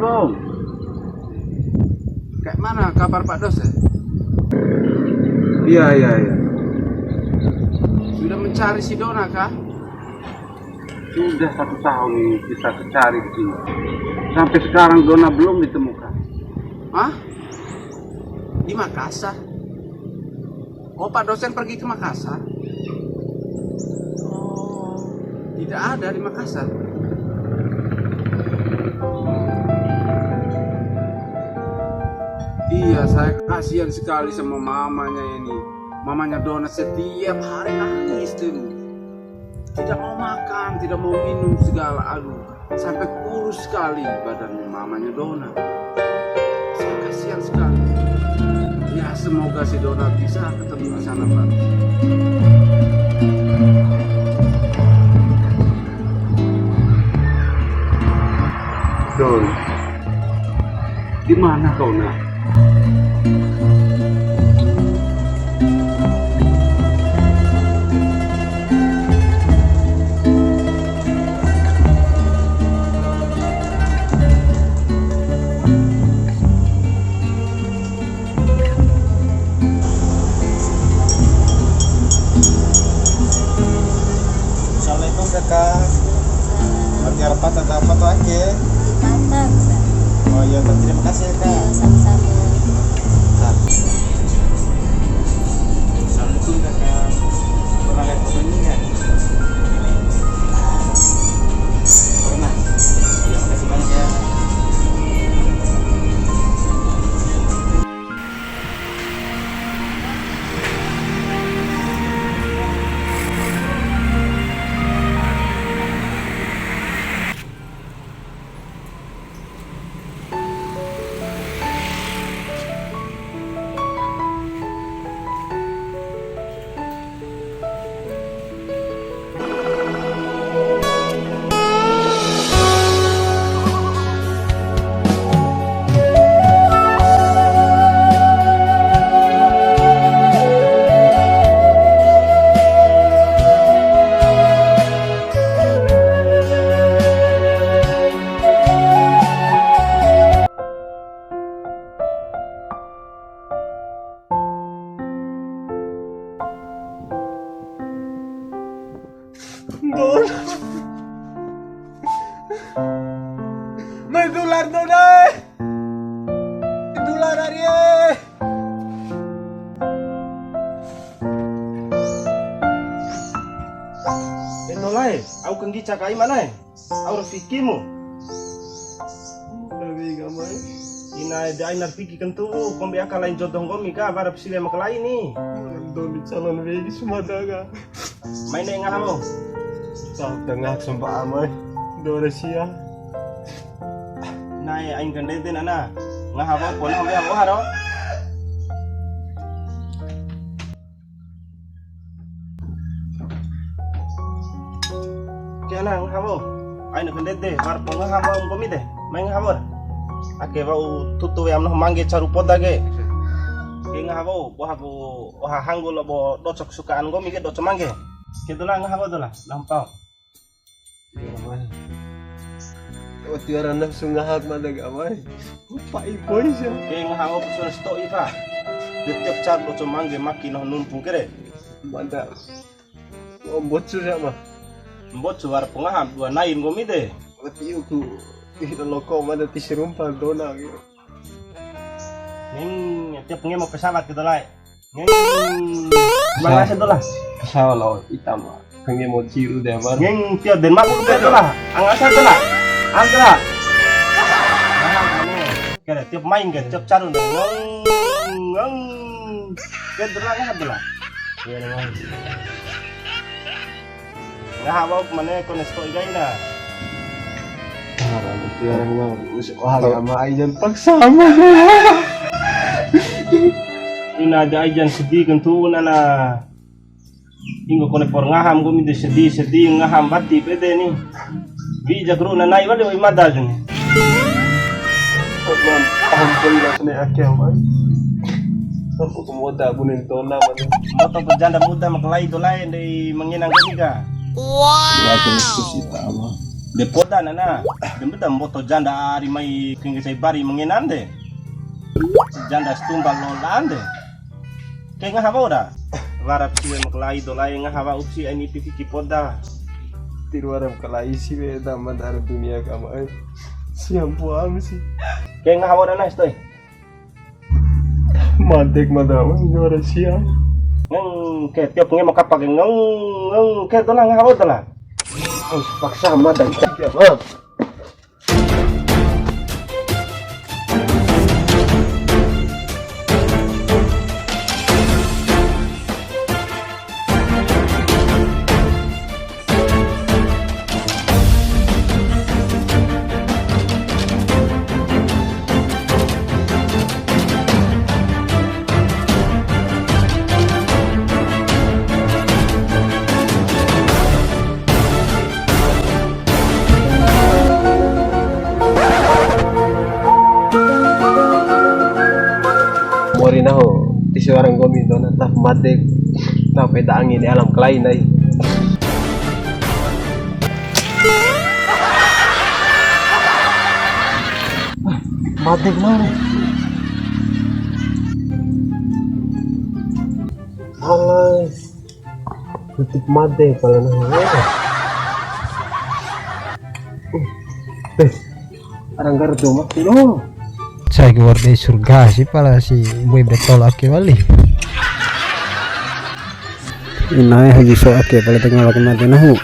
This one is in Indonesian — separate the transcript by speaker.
Speaker 1: Assalamualaikum. Kayak mana kabar Pak dosen? Iya. Sudah mencari si Dona kah? Sudah 1 tahun ini kita cari di sini. Sampai sekarang Dona belum ditemukan. Hah? Di Makassar? Oh, Pak dosen pergi ke Makassar? Oh, tidak ada di Makassar. Iya, saya kasihan sekali sama mamanya ini. Mamanya Dona setiap hari nangis terus. Tidak mau makan, tidak mau minum segala. Aduh, sampai kurus sekali badannya mamanya Dona. Saya kasihan sekali. Ya, semoga si Dona bisa ketemu di sana, Pak. Don, di mana kau nak?
Speaker 2: Assalamualaikum kakak. Lagi rapat ada apa tuh aja?
Speaker 3: Patah, Kak.
Speaker 2: Oh iya, terima kasih ya kak.
Speaker 3: Ya, sama-sama.
Speaker 2: Assalamualaikum kakak. Pernah lihat foto ini nggak? Pernah. Iya, makasih banyak ya. Don, may dolar doon eh! Dolar ari eh! Nolai, aku kang gica kai mana eh? Aku rafiki mo. Tapi gamay. Ina dai narpiki kan tu, kombi akal lain jodoh komi ka, bara pisile makalai ni. Don calon wegi sumadaga. May na nga mo. Sa tengah sumpah amay, Doresia. Nay anh gần đây tên là na, ngã hà vong cuốn không biết hàng có hà đâu. Kia na ngã hà vong, anh gần đây tên, var pun ngã hà vong có mít đấy, mấy ngã hà vong. Ake vau tutu yang noh mangge caru poda ge. Kia ngã hà vong, bo ha hanggo lo bo docok sukaan go mige docok mangge. Kita na ngã hà vong dola, lampau.
Speaker 4: Tiara nafsu ngahat madagamay. Pai boy siya.
Speaker 2: Kaya nga hango po sa sto ipa. Tiap cat lo mangge maki no numpung kere.
Speaker 4: Manda. Ombotsu siya ma.
Speaker 2: Mbot suwar pengaham dua nain gomide.
Speaker 4: Mati ku. Ih loko mana tisirumpa dona gitu.
Speaker 2: Neng tiap nge mau pesawat kita lai. Neng mana sa dola?
Speaker 4: Kasawa lo itama. Kange mo chiru de amar.
Speaker 2: Neng tiap Denmark ko dola. Ang asa dola. Angkara. Kaya tiap main ke tiap caru ngong. Kaya dola nga dola. Kaya ngong. Ngahabaw mana ko nesto igay na.
Speaker 4: Parang tiara nga. Wah ama ayan pagsama mo.
Speaker 2: Ina da ajan sedih kentu na ingo kone por ngaham go mi de sedih ngaham bati pede ni bi jagru na nai wale oi madajun
Speaker 4: Pagman ampun la sene akyang ba. Aku kemoda bunin tona man.
Speaker 2: moto berjanda muda maklai dolai di menginang gini ka.
Speaker 4: Wow. Aku susita ama.
Speaker 2: Depoda nana, dembeda moto janda ari mai kingi sai bari mengenande. Janda stumbal lo lande. Kayak ngahaba ora? Warap sih maklai dolai ngahaba upsi ini pipi poda.
Speaker 4: Tiruaram kalai sih beda mandar dunia kamu. Siampu am sih.
Speaker 2: Kayak ngahaba ora nas toy.
Speaker 4: Mantek madam, juara siam.
Speaker 2: Ngeng kayak tiap nge makapak ngeng kayak dolang ngahaba dolang. Oh, paksa madan tiap ah.
Speaker 4: Mori na ho, isi orang gomi do na tap matek, tap angin di alam kelain ay. Matek mana? Alay, tutup matek pala na ho. Arang gardo mak no.
Speaker 3: Saya keluar dari surga sih pala si boy betul ake balik. Inai haji so ake pala tengah waktu nanti nahu.